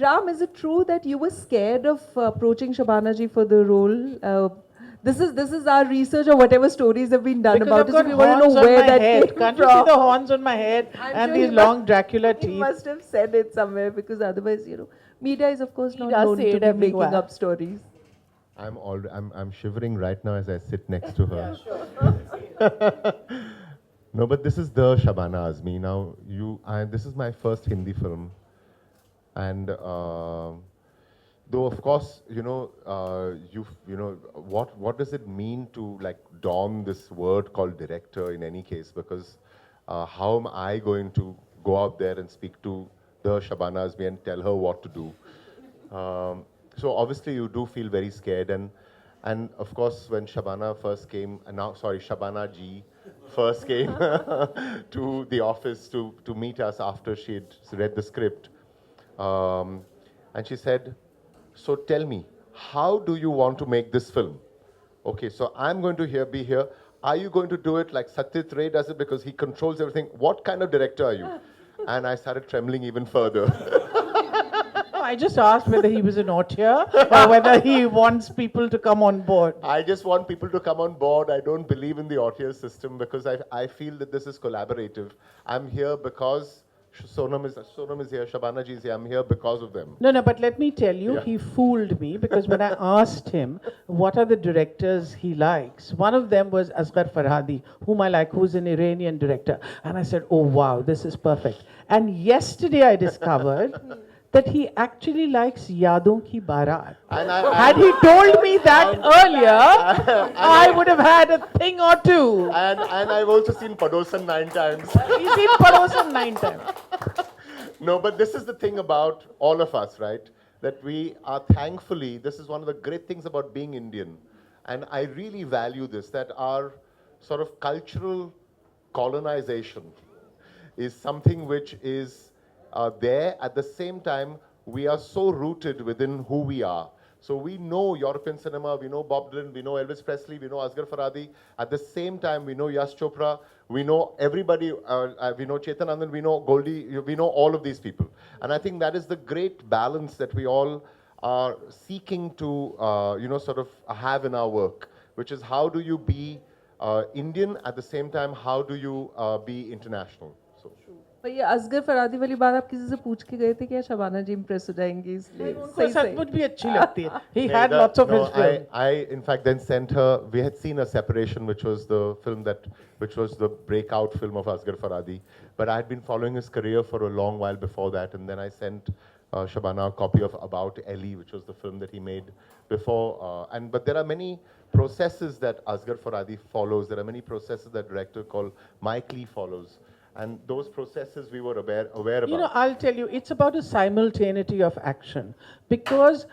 Ram, is it true that you were scared of approaching Shabana ji for the role? This is our research or whatever stories have been done Because about I've it. got So we want to horns know on where my that head. came Can't from. you see the horns on my head I'm and sure these he long must- Dracula He teeth? must have said it somewhere because otherwise, media is of course He not does known say to it be making everywhere. up stories. I'm shivering right now as I sit next to her. No, but this is the Shabana Azmi. Now, this is my first Hindi film, and though of course, what does it mean to like don this word called director in any case? Because how am I going to go out there and speak to the Shabana Azmi and tell her what to do? So obviously you do feel very scared, and of course when Shabana first came, Shabana ji first came to the office to meet us after she had read the script, and she said, "So tell me, how do you want to make this film? Okay, so I'm going to be here. Are you going to do it like Satyajit Ray does it because he controls everything? What kind of director are you?" And I started trembling even further. No, I just asked whether he was an auteur or whether he wants people to come on board. I just want people to come on board. I don't believe in the auteur system because I feel that this is collaborative. I'm here because Sonam is here, Shabana ji is here. I'm here because of them. No, but let me tell you, Yeah. he fooled me because when I asked him what are the directors he likes, one of them was Asghar Farhadi, whom I like, who's an Iranian director. And I said, oh wow, this is perfect. And yesterday I discovered that he actually likes Yadon Ki Barat. Had he told me that earlier, I would have had a thing or two. And I've also seen Padosan 9 times. He's seen Padosan 9 times. No, but this is the thing about all of us, right? That we are thankfully, this is one of the great things about being Indian. And I really value this, that our sort of cultural colonization is something which is there. At the same time, we are so rooted within who we are. So we know European cinema, we know Bob Dylan, we know Elvis Presley, we know Asghar Farhadi. At the same time, we know Yash Chopra, we know everybody, we know Chetan Anand, we know Goldie, we know all of these people. And I think that is the great balance that we all are seeking to, sort of have in our work, which is how do you be Indian, at the same time, how do you be international? So. पर ये असगर फरादी वाली बात आप किसी से पूछ के गए थे क्या शबाना जी इम्प्रेस हो जाएंगी इसलिए उनको सचमुच भी अच्छी लगती है. He had lots of his films. I in fact then sent her. We had seen A Separation, which was the film which was the breakout film of Asghar Farhadi. But I had been following his career for a long while before that, and then I sent Shabana a copy of About Ellie, which was the film that he made before. But there are many processes that Asghar Farhadi follows. There are many processes that director called Mike Lee follows. And those processes we were aware about. You know, I'll tell you, it's about a simultaneity of action. Because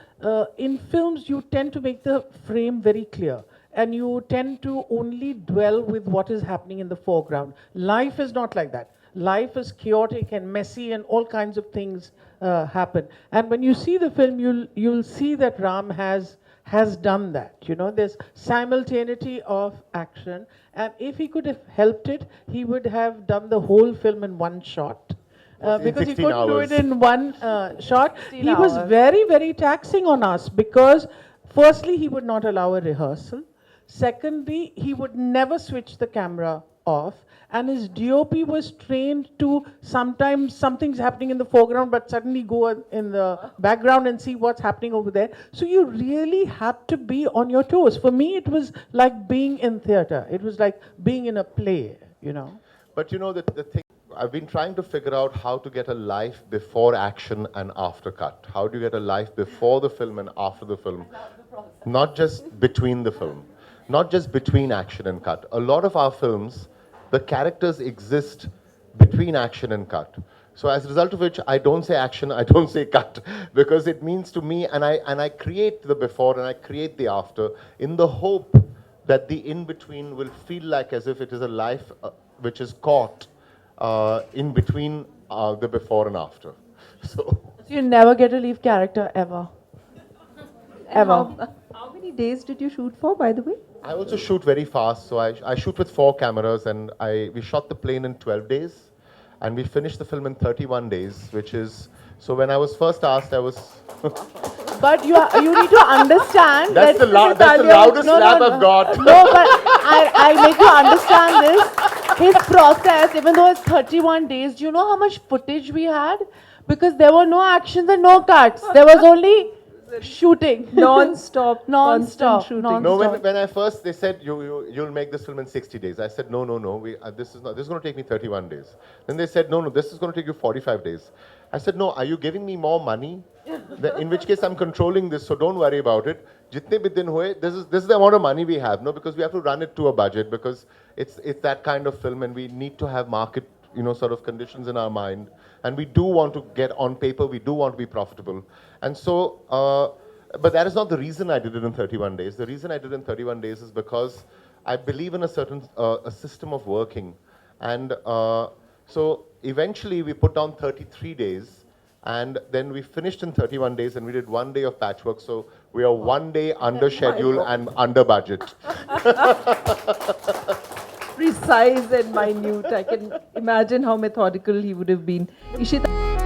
in films, you tend to make the frame very clear. And you tend to only dwell with what is happening in the foreground. Life is not like that. Life is chaotic and messy and all kinds of things happen. And when you see the film, you'll see that Ram has done that. You know, there's simultaneity of action. And if he could have helped it, he would have done the whole film in one shot. Because he couldn't do it in one shot. He was very, very taxing on us because firstly, he would not allow a rehearsal. Secondly, he would never switch the camera off. And his DOP was trained to sometimes something's happening in the foreground, but suddenly go in the background and see what's happening over there. So you really had to be on your toes. For me, it was like being in theater. It was like being in a play, you know. But you know, the thing, I've been trying to figure out how to get a life before action and after cut. How do you get a life before the film and after the film? Not just between the film. Not just between action and cut. A lot of our films, the characters exist between action and cut. So as a result of which, I don't say action, I don't say cut, because it means to me, and I create the before and I create the after in the hope that the in-between will feel like as if it is a life which is caught in between the before and after. So you never get to leave character ever. Ever. How many days did you shoot for, by the way? I also shoot very fast, so I shoot with 4 cameras, and we shot the plane in 12 days, and we finished the film in 31 days, which is So when I was first asked, I was. But you need to understand That's that that's the loudest slap I've got. No, but I make you understand this. His process, even though it's 31 days, do you know how much footage we had? Because there were no actions and no cuts. There was only shooting. Non-stop, Non-stop, constant shooting. non- No, Stop. when I first, they said, you'll make this film in 60 days. I said, no, this is going to take me 31 days. Then they said, no, this is going to take you 45 days. I said, no, are you giving me more money? In which case I'm controlling this, so don't worry about it. Jitne bhi din hue, this is the amount of money we have, no, because we have to run it to a budget, because it's that kind of film, and we need to have market, sort of conditions in our mind, and we do want to get on paper, we do want to be profitable, and so. But that is not the reason I did it in 31 days. The reason I did it in 31 days is because I believe in a certain a system of working, and so eventually we put down 33 days. And then we finished in 31 days, and we did 1 day of patchwork. So we are 1 day under schedule and under budget. Precise and minute. I can imagine how methodical he would have been. Ishita.